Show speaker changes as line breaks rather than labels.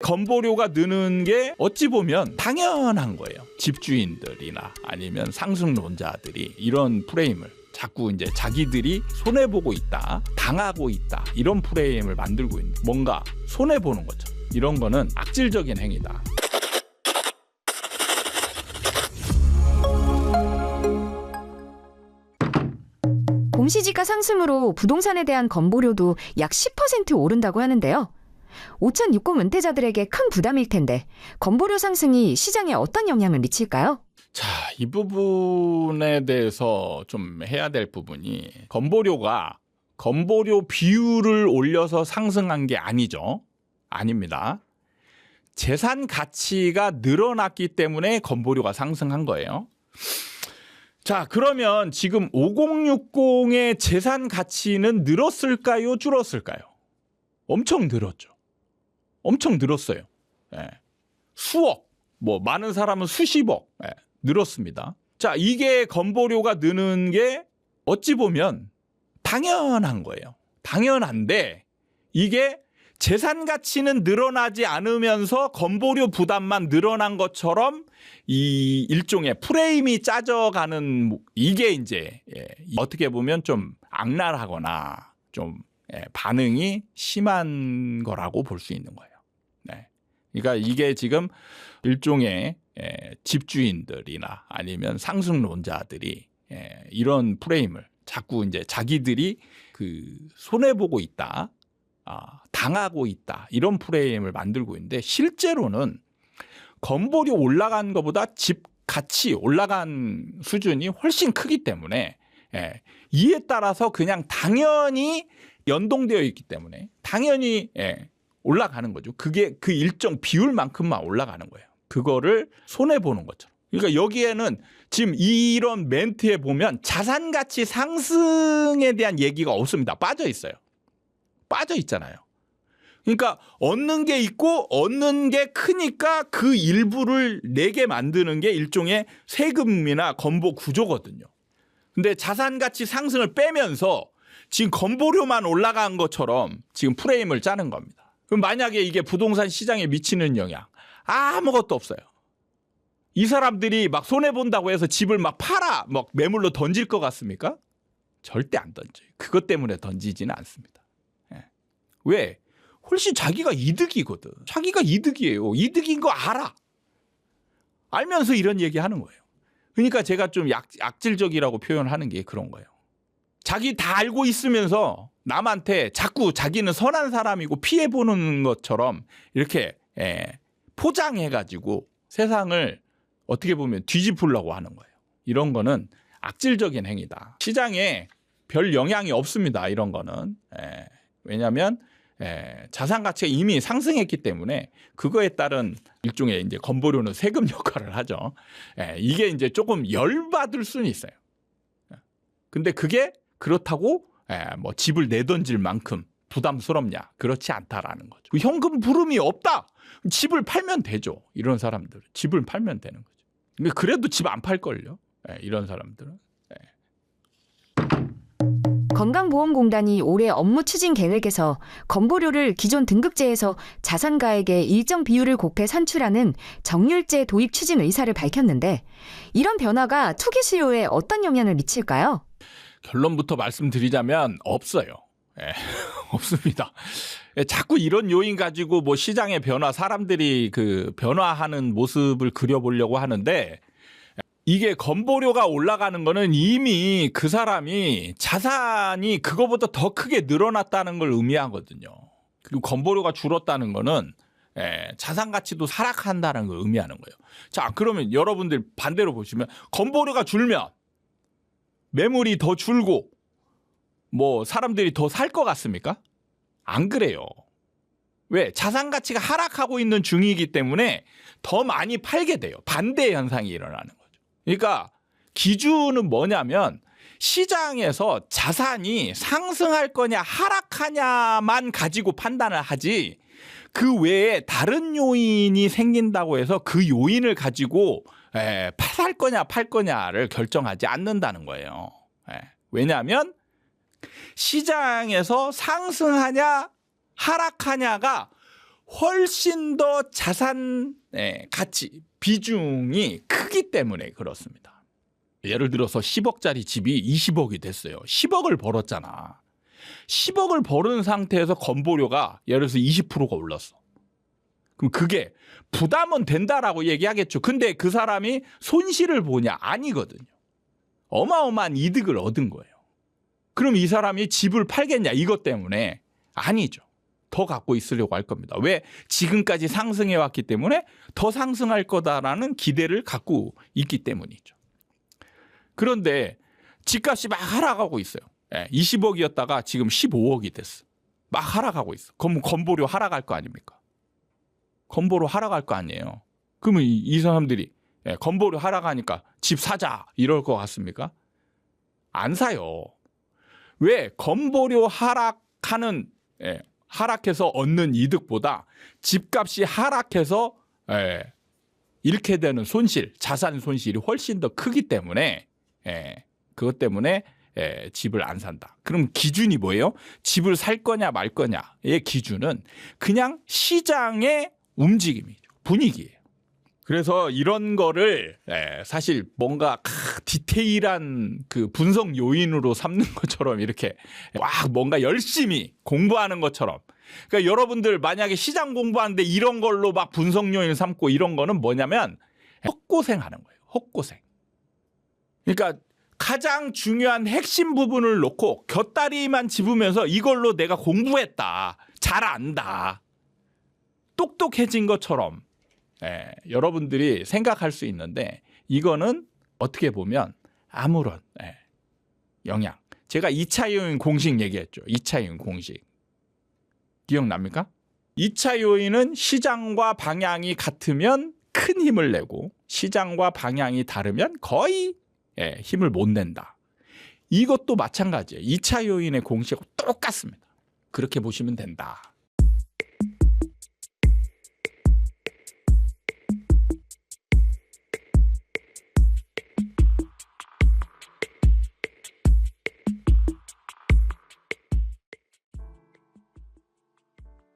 건보료가 느는 게 어찌 보면 당연한 거예요. 집주인들이나 아니면 상승론자들이 이런 프레임을 자꾸 이제 자기들이 손해보고 있다, 당하고 있다, 이런 프레임을 만들고 있는, 뭔가 손해보는 거죠. 이런 거는 악질적인 행위다.
공시지가 상승으로 부동산에 대한 건보료도 약 10% 오른다고 하는데요. 5060 은퇴자들에게 큰 부담일 텐데 건보료 상승이 시장에 어떤 영향을 미칠까요?
자, 이 부분에 대해서 좀 해야 될 부분이, 건보료가 건보료 비율을 올려서 상승한 게 아니죠. 아닙니다. 재산 가치가 늘어났기 때문에 건보료가 상승한 거예요. 자, 그러면 지금 5060의 재산 가치는 늘었을까요? 줄었을까요? 엄청 늘었죠. 엄청 늘었어요. 예. 수억, 뭐 많은 사람은 수십억 늘었습니다. 자, 이게 건보료가 느는 게 어찌 보면 당연한 거예요. 당연한데 이게 재산 가치는 늘어나지 않으면서 건보료 부담만 늘어난 것처럼 이 일종의 프레임이 짜져가는, 이게 이제 어떻게 보면 좀 악랄하거나 좀 반응이 심한 거라고 볼 수 있는 거예요. 네. 그러니까 이게 지금 일종의 집주인들이나 아니면 상승론자들이 이런 프레임을 자꾸 이제 자기들이 그 손해보고 있다, 당하고 있다, 이런 프레임을 만들고 있는데, 실제로는 건보료 올라간 것보다 집 가치 올라간 수준이 훨씬 크기 때문에 이에 따라서 그냥 당연히 연동되어 있기 때문에 당연히 올라가는 거죠. 그게 그 일정 비율만큼만 올라가는 거예요. 그거를 손해보는 것처럼. 그러니까 여기에는 지금 이런 멘트에 보면 자산 가치 상승에 대한 얘기가 없습니다. 빠져 있어요. 빠져 있잖아요. 그러니까 얻는 게 있고 얻는 게 크니까 그 일부를 내게 만드는 게 일종의 세금이나 건보 구조거든요. 근데 자산 가치 상승을 빼면서 지금 건보료만 올라간 것처럼 지금 프레임을 짜는 겁니다. 그럼 만약에 이게 부동산 시장에 미치는 영향 아무것도 없어요. 이 사람들이 막 손해본다고 해서 집을 막 팔아 막 매물로 던질 것 같습니까? 절대 안 던져요. 그것 때문에 던지지는 않습니다. 왜? 훨씬 자기가 이득이거든. 자기가 이득이에요. 이득인 거 알아. 알면서 이런 얘기 하는 거예요. 그러니까 제가 좀 악질적이라고 표현하는 게 그런 거예요. 자기 다 알고 있으면서 남한테 자꾸 자기는 선한 사람이고 피해보는 것처럼 이렇게 포장해가지고 세상을 어떻게 보면 뒤집으려고 하는 거예요. 이런 거는 악질적인 행위다. 시장에 별 영향이 없습니다. 이런 거는. 왜냐하면 자산 가치가 이미 상승했기 때문에 그거에 따른 일종의 이제 건보료는 세금 역할을 하죠. 이게 이제 조금 열받을 수는 있어요. 근데 그게 그렇다고 뭐 집을 내던질 만큼 부담스럽냐? 그렇지 않다라는 거죠. 현금 부름이 없다. 집을 팔면 되죠. 이런 사람들은 집을 팔면 되는 거죠. 근데 그래도 집 안 팔걸요. 이런 사람들은.
건강보험공단이 올해 업무 추진 계획에서 건보료를 기존 등급제에서 자산가액의 일정 비율을 곱해 산출하는 정률제 도입 추진 의사를 밝혔는데, 이런 변화가 투기 수요에 어떤 영향을 미칠까요?
결론부터 말씀드리자면 없어요. 없습니다. 자꾸 이런 요인 가지고 뭐 시장의 변화, 사람들이 그 변화하는 모습을 그려보려고 하는데, 이게 건보료가 올라가는 거는 이미 그 사람이 자산이 그거보다 더 크게 늘어났다는 걸 의미하거든요. 그리고 건보료가 줄었다는 거는 자산 가치도 하락한다는 걸 의미하는 거예요. 자, 그러면 여러분들 반대로 보시면 건보료가 줄면 매물이 더 줄고 뭐 사람들이 더 살 것 같습니까? 안 그래요. 왜? 자산 가치가 하락하고 있는 중이기 때문에 더 많이 팔게 돼요. 반대 현상이 일어나는 거죠. 그러니까 기준은 뭐냐면 시장에서 자산이 상승할 거냐 하락하냐만 가지고 판단을 하지, 그 외에 다른 요인이 생긴다고 해서 그 요인을 가지고 살 거냐 팔 거냐를 결정하지 않는다는 거예요. 왜냐하면 시장에서 상승하냐 하락하냐가 훨씬 더 자산 가치 비중이 크기 때문에 그렇습니다. 예를 들어서 10억짜리 집이 20억이 됐어요. 10억을 벌었잖아. 10억을 벌은 상태에서 건보료가 예를 들어서 20%가 올랐어. 그럼 그게 부담은 된다라고 얘기하겠죠. 근데 그 사람이 손실을 보냐? 아니거든요. 어마어마한 이득을 얻은 거예요. 그럼 이 사람이 집을 팔겠냐? 이것 때문에 아니죠. 더 갖고 있으려고 할 겁니다. 왜? 지금까지 상승해 왔기 때문에 더 상승할 거다라는 기대를 갖고 있기 때문이죠. 그런데 집값이 막 하락하고 있어요. 20억이었다가 지금 15억이 됐어. 막 하락하고 있어. 그럼 건보료 하락할 거 아닙니까? 건보료 하락할 거 아니에요. 그러면 이 사람들이 건보료 하락하니까 집 사자 이럴 것 같습니까? 안 사요. 왜? 건보료 하락하는 하락해서 얻는 이득보다 집값이 하락해서 잃게 되는 손실, 자산 손실이 훨씬 더 크기 때문에 그것 때문에 집을 안 산다. 그럼 기준이 뭐예요? 집을 살 거냐 말 거냐의 기준은 그냥 시장의 움직임이죠. 분위기예요. 그래서 이런 거를 사실 뭔가 디테일한 그 분석 요인으로 삼는 것처럼 이렇게 와 뭔가 열심히 공부하는 것처럼. 그러니까 여러분들 만약에 시장 공부하는데 이런 걸로 막 분석 요인을 삼고 이런 거는 뭐냐면 헛고생하는 거예요. 헛고생. 그러니까 가장 중요한 핵심 부분을 놓고 곁다리만 집으면서 이걸로 내가 공부했다. 잘 안다. 똑똑해진 것처럼 여러분들이 생각할 수 있는데 이거는 어떻게 보면 아무런 영향. 제가 2차 요인 공식 얘기했죠. 2차 요인 공식. 기억납니까? 2차 요인은 시장과 방향이 같으면 큰 힘을 내고 시장과 방향이 다르면 거의 힘을 못 낸다. 이것도 마찬가지예요. 2차 요인의 공식하고 똑같습니다. 그렇게 보시면 된다.